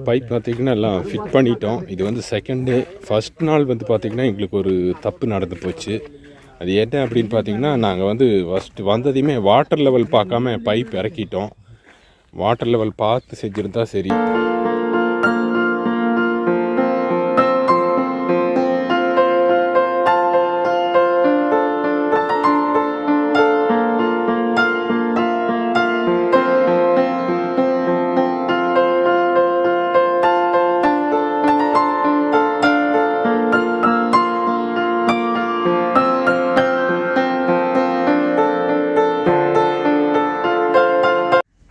Pipe பார்த்திங்கன்னா எல்லாம் fit பண்ணிட்டோம். இது வந்து செகண்ட் டே. ஃபஸ்ட் நாள் வந்து பார்த்திங்கன்னா எங்களுக்கு ஒரு தப்பு நடந்து போச்சு. அது என்ன அப்படின்னு பார்த்திங்கன்னா, நாங்கள் வந்து ஃபஸ்ட்டு வந்ததையுமே வாட்டர் லெவல் பார்க்காம பைப் இறக்கிட்டோம். வாட்டர் லெவல் பார்த்து செஞ்சுருந்தா சரி.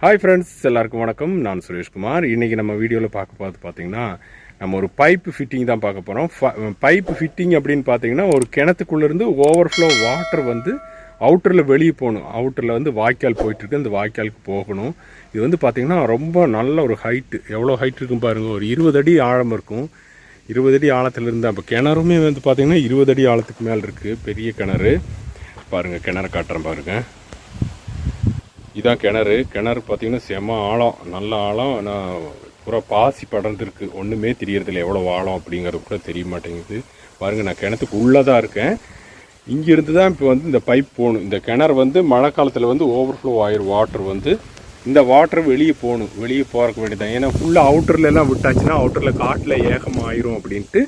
ஹாய் ஃப்ரெண்ட்ஸ், எல்லாருக்கும் வணக்கம். நான் சுரேஷ்குமார். இன்றைக்கி நம்ம வீடியோவில் பார்த்தீங்கன்னா நம்ம ஒரு பைப்பு ஃபிட்டிங் தான் பார்க்க போகிறோம். பைப்பு ஃபிட்டிங் அப்படின்னு பார்த்தீங்கன்னா, ஒரு கிணத்துக்குள்ளேருந்து ஓவர்ஃப்ளோ வாட்டர் வந்து அவுட்டரில் வெளியே போகணும். அவுட்டரில் வந்து வாய்க்கால் போயிட்டுருக்கு, அந்த வாய்க்காலுக்கு போகணும். இது வந்து பார்த்திங்கன்னா ரொம்ப நல்ல ஒரு ஹைட்டு. எவ்வளோ ஹைட் இருக்கும் பாருங்கள், ஒரு 20 அடி ஆழம் இருக்கும். 20 அடி ஆழத்துலேருந்து அப்போ கிணறுமே வந்து பார்த்திங்கன்னா 20 அடி ஆழத்துக்கு மேலே இருக்குது. பெரிய கிணறு பாருங்கள், கிணறு காட்டுறேன் பாருங்கள். இதான் கிணறு. பார்த்திங்கன்னா செம ஆழம், நல்ல ஆழம். ஆனால் பூரா பாசி படர்ந்துருக்கு, ஒன்றுமே தெரியறதில்ல எவ்வளோ ஆழம் அப்படிங்கிறது கூட தெரிய மாட்டேங்குது. பாருங்கள், நான் கிணத்துக்கு உள்ளே தான் இருக்கேன். இங்கேருந்து தான் இப்போ வந்து இந்த பைப் போகணும். இந்த கிணறு வந்து மழை காலத்தில் வந்து ஓவர்ஃப்ளோ ஆயிரும் வாட்டர் வந்து. இந்த வாட்டர் வெளியே போகணும், வெளியே போகிறக்க வேண்டியதான். ஏன்னா ஃபுல்லாக அவுட்டர்லாம் விட்டாச்சுன்னா அவுட்டரில் காட்டில் ஏகம் ஆயிரும் அப்படின்ட்டு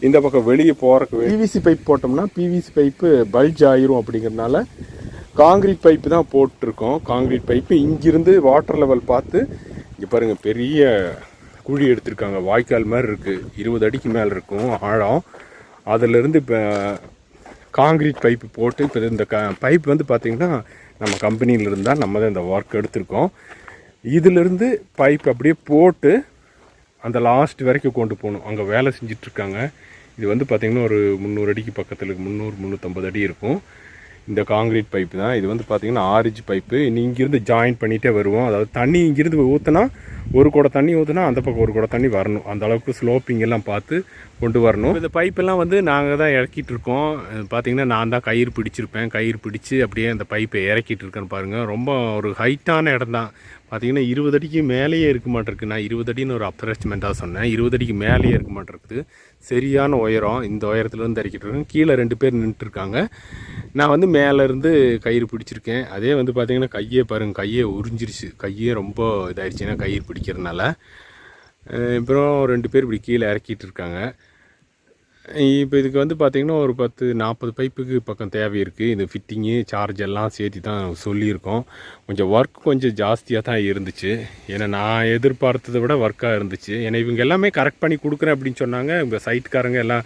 இந்த பக்கம் வெளியே போகிறக்கு பிவிசி பைப் போட்டோம்னா பிவிசி பைப்பு பல்ஜ் ஆயிரும். அப்படிங்கிறதுனால காங்கிரீட் பைப்பு தான் போட்டிருக்கோம். காங்கிரீட் பைப்பு இங்கிருந்து வாட்டர் லெவல் பார்த்து இங்கே பாருங்கள், பெரிய குழி எடுத்திருக்காங்க. வாய்க்கால் மாதிரி இருக்குது, 20 அடிக்கு மேலே இருக்கும் ஆழம். அதிலிருந்து இப்போ காங்கிரீட் பைப்பு போட்டு இப்போ இந்த பைப் வந்து பார்த்திங்கன்னா நம்ம கம்பெனியிலிருந்து தான் நம்ம தான் இந்த ஒர்க் எடுத்திருக்கோம். இதிலிருந்து பைப் அப்படியே போட்டு அந்த லாஸ்ட் வரைக்கும் கொண்டு போகணும். அங்கே வேலை செஞ்சிட்ருக்காங்க. இது வந்து பார்த்திங்கன்னா ஒரு 300 அடிக்கு பக்கத்தில் 300-350 அடி இருக்கும். இந்த காங்கிரீட் பைப்பு தான் இது. வந்து பார்த்திங்கன்னா 6 இன்ச் பைப்பு. இங்கேருந்து ஜாயின் பண்ணிகிட்டே வருவோம். அதாவது தண்ணி இங்கேருந்து ஊற்றினா ஒரு குடம் தண்ணி ஊற்றினா அந்த பக்கம் ஒரு குடம் தண்ணி வரணும். அந்த அளவுக்கு ஸ்லோப்பிங் எல்லாம் பார்த்து கொண்டு வரணும். இந்த பைப்பெல்லாம் வந்து நாங்கள் தான் இறக்கிட்டு இருக்கோம். பார்த்திங்கன்னா நான் தான் கயிறு பிடிச்சிருப்பேன். கயிறு பிடிச்சி அப்படியே அந்த பைப்பை இறக்கிட்டு இருக்கேன்னு பாருங்கள். ரொம்ப ஒரு ஹைட்டான இடம் தான். பார்த்திங்கன்னா 20 அடிக்கு மேலேயே இருக்க மாட்டேருக்கு. நான் 20 அடின்னு ஒரு அப்ராக்சிமேட்டாக சொன்னேன். 20 அடிக்கு மேலேயே இருக்க மாட்டேருக்குது. சரியான உயரம். இந்த உயரத்துலேருந்து இறக்கிட்டு இருக்கேன். கீழே 2 பேர் நின்றுட்டுருக்காங்க. நான் வந்து மேலேருந்து கயிறு பிடிச்சிருக்கேன். அதே வந்து பார்த்திங்கன்னா கையே பாருங்கள், கையே உறிஞ்சிருச்சு. கையே ரொம்ப இதாகிடுச்சுன்னா கயிறு பிடிக்கிறதுனால. அப்புறம் 2 பேர் இப்படி கீழே இறக்கிட்டு இருக்காங்க. இப்போ இதுக்கு வந்து பார்த்திங்கன்னா ஒரு 10-40 பைப்புக்கு பக்கம் தேவை இருக்குது. இது ஃபிட்டிங்கு சார்ஜ் எல்லாம் சேர்த்து தான் சொல்லியிருக்கோம். கொஞ்சம் ஒர்க் கொஞ்சம் ஜாஸ்தியாக தான் இருந்துச்சு. ஏன்னா நான் எதிர்பார்த்ததை விட ஒர்க்காக இருந்துச்சு. ஏன்னா இவங்க எல்லாமே கரெக்ட் பண்ணி கொடுக்குறேன் அப்படின்னு சொன்னாங்க. இவங்க சைட்காரங்க எல்லாம்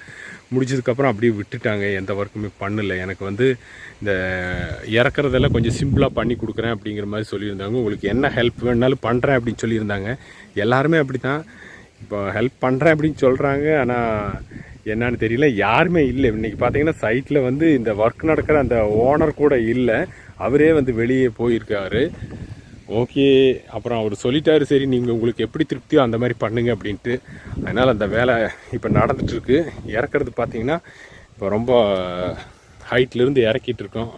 முடிச்சதுக்கப்புறம் அப்படியே விட்டுட்டாங்க, எந்த ஒர்க்குமே பண்ணலை. எனக்கு வந்து இந்த இறக்குறதெல்லாம் கொஞ்சம் சிம்பிளாக பண்ணி கொடுக்குறேன் அப்படிங்கிற மாதிரி சொல்லியிருந்தாங்க. உங்களுக்கு என்ன ஹெல்ப் வேணுனாலும் பண்ணுறேன் அப்படின்னு சொல்லியிருந்தாங்க. எல்லாருமே அப்படி தான் இப்போ ஹெல்ப் பண்ணுறேன் அப்படின்னு சொல்கிறாங்க. ஆனால் என்னன்னு தெரியல, யாருமே இல்லை. இன்றைக்கி பார்த்தீங்கன்னா சைட்டில் வந்து இந்த ஒர்க் நடக்கிற அந்த ஓனர் கூட இல்லை. அவரே வந்து வெளியே போயிருக்காரு. ஓகே, அப்புறம் அவர் சொல்லிட்டாரு, சரி நீங்கள் உங்களுக்கு எப்படி திருப்தியோ அந்த மாதிரி பண்ணுங்க அப்படின்ட்டு. அதனால் அந்த வேலை இப்போ நடந்துகிட்ருக்கு. இறக்குறது பார்த்திங்கன்னா இப்போ ரொம்ப ஹைட்லேருந்து இறக்கிட்டு இருக்கோம்.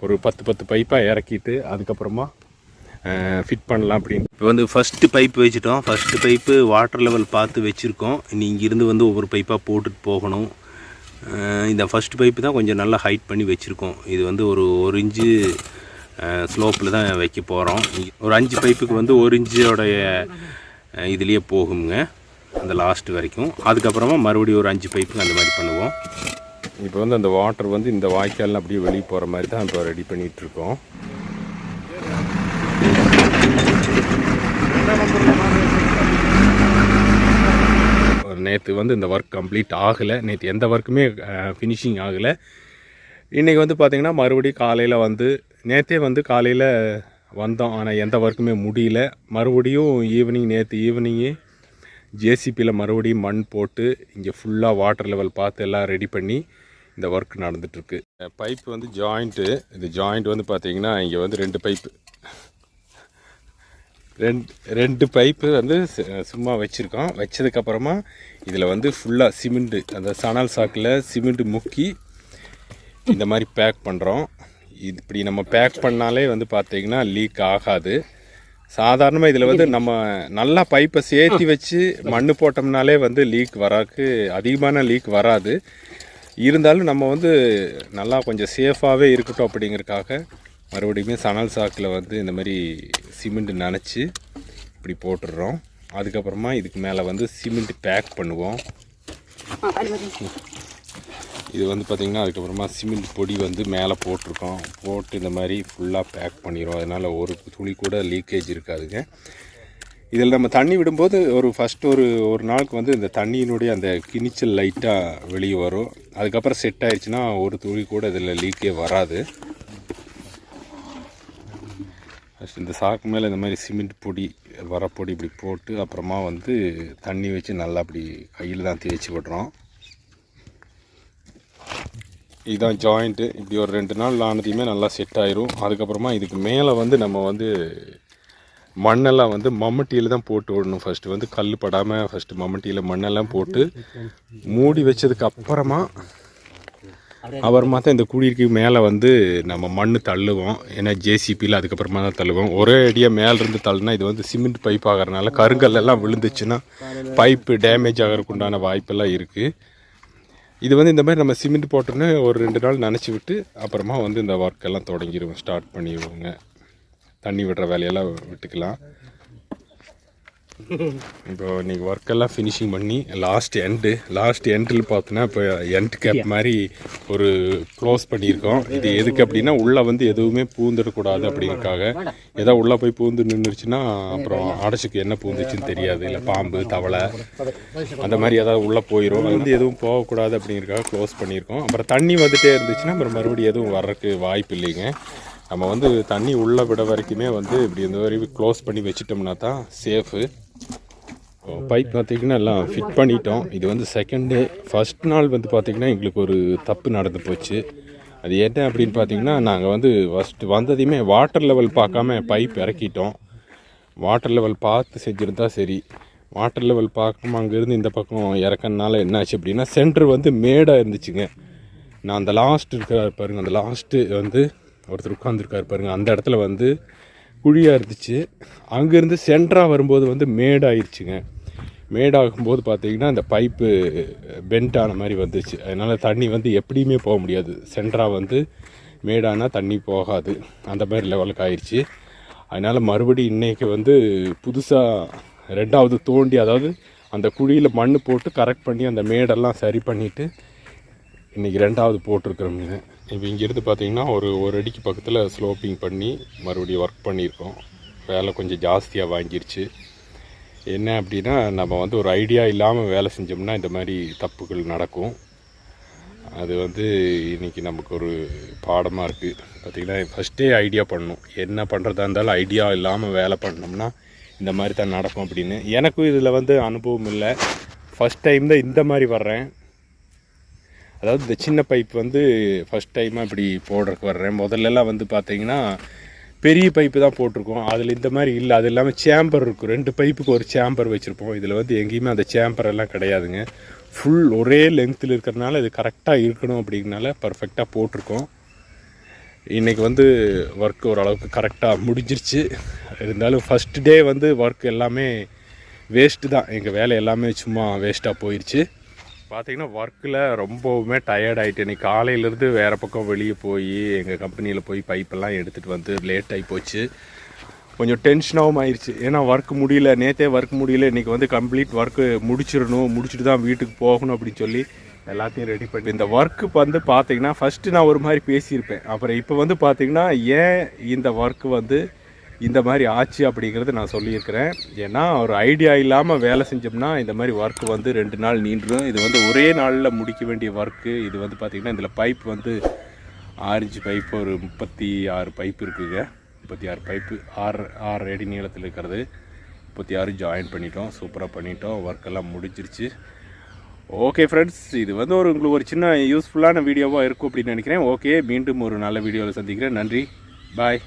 ஒரு 10 பைப்பாக இறக்கிட்டு அதுக்கப்புறமா ஃபிட் பண்ணலாம் அப்படின்னு. இப்போ வந்து ஃபஸ்ட்டு பைப் வச்சுட்டோம். ஃபஸ்ட்டு பைப்பு வாட்டர் லெவல் பார்த்து வச்சுருக்கோம். இனி இங்கேருந்து வந்து ஒவ்வொரு பைப்பாக போட்டுட்டு போகணும். இந்த ஃபஸ்ட்டு பைப்பு தான் கொஞ்சம் நல்லா ஹைட் பண்ணி வச்சுருக்கோம். இது வந்து ஒரு 1 இன்ச்சு ஸ்லோப்பில் தான் வைக்க போகிறோம். ஒரு 5 பைப்புக்கு வந்து 1 இன்ச்சோடைய இதுலேயே போகுங்க அந்த லாஸ்ட் வரைக்கும். அதுக்கப்புறமா மறுபடியும் ஒரு 5 பைப்புக்கு அந்த மாதிரி பண்ணுவோம். இப்போ வந்து அந்த வாட்டர் வந்து இந்த வாய்க்காலில் அப்படியே வெளியே போகிற மாதிரி தான் இப்போ ரெடி பண்ணிகிட்ருக்கோம். நேற்று வந்து இந்த ஒர்க் கம்ப்ளீட் ஆகலை. நேற்று எந்த ஒர்க்குமே ஃபினிஷிங் ஆகலை. இன்றைக்கி வந்து பார்த்திங்கன்னா மறுபடியும் காலையில் வந்து நேற்றே வந்து காலையில் வந்தோம். ஆனால் எந்த ஒர்க்குமே முடியல. மறுபடியும் நேற்று ஈவினிங்கு ஜேசிபியில் மறுபடியும் மண் போட்டு இங்கே ஃபுல்லாக வாட்டர் லெவல் பார்த்து எல்லாம் ரெடி பண்ணி இந்த ஒர்க் நடந்துகிட்ருக்கு. பைப்பு வந்து ஜாயிண்ட்டு. இந்த ஜாயிண்ட் வந்து பார்த்திங்கன்னா இங்கே வந்து 2 பைப்பு, 2 பைப்பு வந்து சும்மா வச்சுருக்கோம். வச்சதுக்கப்புறமா இதில் வந்து ஃபுல்லாக சிமெண்ட்டு, அந்த சணல் சாக்கில் சிமெண்ட்டு முக்கி இந்த மாதிரி பேக் பண்ணுறோம். இப்படி நம்ம பேக் பண்ணாலே வந்து பார்த்திங்கன்னா லீக் ஆகாது. சாதாரணமாக இதில் வந்து நம்ம நல்லா பைப்பை சேர்த்தி வச்சு மண் போட்டோம்னாலே வந்து லீக் வராக்கு அதிகமான லீக் வராது. இருந்தாலும் நம்ம வந்து நல்லா கொஞ்சம் சேஃபாகவே இருக்கட்டும் அப்படிங்கிறதுக்காக மறுபடியும் சணல் சாக்கில் வந்து இந்த மாதிரி சிமெண்ட் நனைச்சி இப்படி போட்டுடுறோம். அதுக்கப்புறமா இதுக்கு மேலே வந்து சிமெண்ட் பேக் பண்ணுவோம். இது வந்து பார்த்திங்கன்னா அதுக்கப்புறமா சிமெண்ட் பொடி வந்து மேலே போட்டிருக்கோம். போட்டு இந்த மாதிரி ஃபுல்லாக பேக் பண்ணிடுவோம். அதனால் ஒரு துளி கூட லீக்கேஜ் இருக்காதுங்க. இதில் நம்ம தண்ணி விடும்போது ஃபஸ்ட்டு ஒரு நாளுக்கு வந்து இந்த தண்ணியினுடைய அந்த கிணிச்சல் லைட்டாக வெளியே வரும். அதுக்கப்புறம் செட் ஆயிடுச்சுன்னா ஒரு துளி கூட இதில் லீக்கே வராது. ஃபஸ்ட் இந்த சாக்கு மேலே இந்த மாதிரி சிமெண்ட் பொடி வரப்பொடி இப்படி போட்டு அப்புறமா வந்து தண்ணி வச்சு நல்லா அப்படி கையில் தான் தேய்ச்சி விடுறோம். இதுதான் ஜாயிண்ட்டு. இப்படி ஒரு 2 நாள் ஆனதையுமே நல்லா செட் ஆயிரும். அதுக்கப்புறமா இதுக்கு மேலே வந்து நம்ம வந்து மண்ணெல்லாம் வந்து மம்மட்டியில் தான் போட்டு விடணும். ஃபஸ்ட்டு வந்து கல் படாமல் ஃபஸ்ட்டு மம்மட்டியில் மண்ணெல்லாம் போட்டு மூடி வச்சதுக்கு அப்புறமா தான் இந்த குழிக்கு மேலே வந்து நம்ம மண் தள்ளுவோம். ஏன்னா ஜேசிபியில் அதுக்கப்புறமா தான் தள்ளுவோம். ஒரே அடியாக மேலேருந்து தள்ளுனா இது வந்து சிமெண்ட் பைப் ஆகிறதுனால கருங்கல்லாம் விழுந்துச்சுன்னா பைப்பு டேமேஜ் ஆகிறதுக்கு உண்டான வாய்ப்பெல்லாம் இருக்குது. இது வந்து இந்த மாதிரி நம்ம சிமெண்ட் போட்டோன்னே ஒரு 2 நாள் நனைச்சி விட்டு அப்புறமா வந்து இந்த ஒர்க்கெல்லாம் தொடங்கிடுவோம், ஸ்டார்ட் பண்ணிடுவோங்க. தண்ணி விடுற வேலையெல்லாம் விட்டுக்கலாம். இப்போ இன்றைக்கி ஒர்க்கெல்லாம் ஃபினிஷிங் பண்ணி லாஸ்ட் எண்டில் பார்த்தோன்னா இப்போ எண்ட் கேப் மாதிரி ஒரு க்ளோஸ் பண்ணியிருக்கோம். இது எதுக்கு அப்படின்னா உள்ளே வந்து எதுவுமே பூந்துடக்கூடாது அப்படிங்கிறதுக்காக. ஏதோ உள்ளே போய் பூந்து நின்றுச்சுன்னா அப்புறம் அடைச்சிக்கு என்ன பூந்துச்சுன்னு தெரியாது. இல்லை பாம்பு, தவளை அந்த மாதிரி ஏதாவது உள்ளே போயிடும். அது வந்து எதுவும் போகக்கூடாது அப்படிங்கிறதுக்காக க்ளோஸ் பண்ணியிருக்கோம். அப்புறம் தண்ணி வந்துகிட்டே இருந்துச்சுன்னா அப்புறம் மறுபடியும் எதுவும் வர்றதுக்கு வாய்ப்பு இல்லைங்க. நம்ம வந்து தண்ணி உள்ளே விட வரைக்குமே வந்து இப்படி இந்த மாதிரி க்ளோஸ் பண்ணி வச்சிட்டோம்னா தான் சேஃபு. பைப் பார்த்திங்கன்னா எல்லாம் ஃபிட் பண்ணிட்டோம். இது வந்து செகண்ட் டே. ஃபஸ்ட் நாள் வந்து பார்த்திங்கன்னா எங்களுக்கு ஒரு தப்பு நடந்து போச்சு. அது என்ன அப்படின்னு பார்த்திங்கன்னா, நாங்கள் வந்து ஃபஸ்ட்டு வந்ததையுமே வாட்டர் லெவல் பார்க்காம பைப் இறக்கிட்டோம். வாட்டர் லெவல் பார்த்து செஞ்சுருந்தா சரி. வாட்டர் லெவல் பார்க்காம அங்கேருந்து இந்த பக்கம் இறக்கனால என்னாச்சு அப்படின்னா சென்டர் வந்து மேடாக இருந்துச்சுங்க. நான் அந்த லாஸ்ட் இருக்கிறார் பாருங்கள், அந்த லாஸ்ட்டு வந்து ஒருத்தர் உட்காந்துருக்காரு பாருங்கள், அந்த இடத்துல வந்து குழியாக இருந்துச்சு. அங்கேருந்து சென்டராக வரும்போது வந்து மேடாகிடுச்சுங்க. மேடாகும்போது பார்த்திங்கன்னா அந்த பைப்பு பெண்ட் ஆன மாதிரி வந்துச்சு. அதனால் தண்ணி வந்து எப்படியுமே போக முடியாது. சென்டராக வந்து மேடானால் தண்ணி போகாது. அந்த மாதிரி லெவலுக்கு ஆயிடுச்சு. அதனால் மறுபடியும் இன்றைக்கி வந்து புதுசாக 2வது தோண்டி, அதாவது அந்த குழியில் மண் போட்டு கரெக்ட் பண்ணி அந்த மேடெல்லாம் சரி பண்ணிவிட்டு இன்றைக்கி 2வது போட்டிருக்கிறோமுங்க. இப்போ இங்கேருந்து பார்த்திங்கன்னா ஒரு அடிக்கு பக்கத்தில் ஸ்லோப்பிங் பண்ணி மறுபடியும் ஒர்க் பண்ணியிருக்கோம். வேலை கொஞ்சம் ஜாஸ்தியாக வாங்கிருச்சு. என்ன அப்படின்னா, நம்ம வந்து ஒரு ஐடியா இல்லாமல் வேலை செஞ்சோம்னா இந்த மாதிரி தப்புகள் நடக்கும். அது வந்து இன்றைக்கி நமக்கு ஒரு பாடமாக இருக்குது. பார்த்திங்கன்னா ஃபஸ்ட்டே ஐடியா பண்ணணும். என்ன பண்ணுறதா இருந்தாலும் ஐடியா இல்லாமல் வேலை பண்ணோம்னா இந்த மாதிரி தான் நடக்கும் அப்படின்னு. எனக்கும் இதில் வந்து அனுபவம் இல்லை. ஃபஸ்ட் டைம் தான் இந்த மாதிரி வர்றேன். அதாவது இந்த சின்ன பைப் வந்து ஃபஸ்ட் டைமாக இப்படி போடுறதுக்கு வர்றேன். முதல்லலாம் வந்து பார்த்திங்கன்னா பெரிய பைப்பு தான் போட்டிருக்கோம். அதில் இந்த மாதிரி இல்லை. அது இல்லாமல் சேம்பர் இருக்கும். 2 பைப்புக்கு ஒரு சேம்பர் வச்சுருப்போம். இதில் வந்து எங்கேயுமே அந்த சேம்பர் எல்லாம் கிடையாதுங்க. ஃபுல் ஒரே லென்த்தில் இருக்கிறதுனால இது கரெக்டாக இருக்கணும் அப்படிங்கிறனால பர்ஃபெக்டாக போட்டிருக்கோம். இன்றைக்கி வந்து ஒர்க் ஓரளவுக்கு கரெக்டாக முடிஞ்சிருச்சு. இருந்தாலும் ஃபஸ்ட் டே வந்து ஒர்க் எல்லாமே வேஸ்ட்டு தான். எங்கள் வேலை எல்லாமே சும்மா வேஸ்ட்டாக போயிடுச்சு. பார்த்திங்கன்னா ஒர்க்கில் ரொம்பவுமே டயர்ட் ஆகிட்டு. இன்றைக்கி காலையிலேருந்து வேறு பக்கம் வெளியே போய் எங்கள் கம்பெனியில் போய் பைப்பெல்லாம் எடுத்துகிட்டு வந்து லேட் ஆகி போச்சு. கொஞ்சம் டென்ஷனாகவும் ஆயிடுச்சு. ஏன்னா ஒர்க் முடியல, நேற்றே ஒர்க் முடியல. இன்றைக்கி வந்து கம்ப்ளீட் ஒர்க்கு முடிச்சுட்டு தான் வீட்டுக்கு போகணும் அப்படின்னு சொல்லி எல்லாத்தையும் ரெடி பண்ணி இந்த ஒர்க்கு வந்து பார்த்திங்கன்னா ஃபஸ்ட்டு நான் ஒரு மாதிரி பேசியிருப்பேன். அப்புறம் இப்போ வந்து பார்த்திங்கன்னா ஏன் இந்த ஒர்க்கு வந்து இந்த மாதிரி ஆச்சு அப்படிங்கிறது நான் சொல்லியிருக்கிறேன். ஏன்னா ஒரு ஐடியா இல்லாமல் வேலை செஞ்சோம்னா இந்த மாதிரி ஒர்க்கு வந்து 2 நாள் நீண்டுரும். இது வந்து ஒரே நாளில் முடிக்க வேண்டிய ஒர்க்கு. இது வந்து பார்த்திங்கன்னா இதில் பைப் வந்து ஆரஞ்சு பைப்பு ஒரு 36 பைப்பு இருக்குதுங்க. 36 பைப்பு 6 அடி நீளத்தில் இருக்கிறது. 36 ஜாயின் பண்ணிட்டோம். சூப்பராக பண்ணிட்டோம். ஒர்க்கெல்லாம் முடிஞ்சிருச்சு. ஓகே ஃப்ரெண்ட்ஸ், இது வந்து உங்களுக்கு ஒரு சின்ன யூஸ்ஃபுல்லான வீடியோவாக இருக்கும் அப்படின்னு நினைக்கிறேன். ஓகே, மீண்டும் ஒரு நல்ல வீடியோவில் சந்திக்கிறேன். நன்றி, பாய்.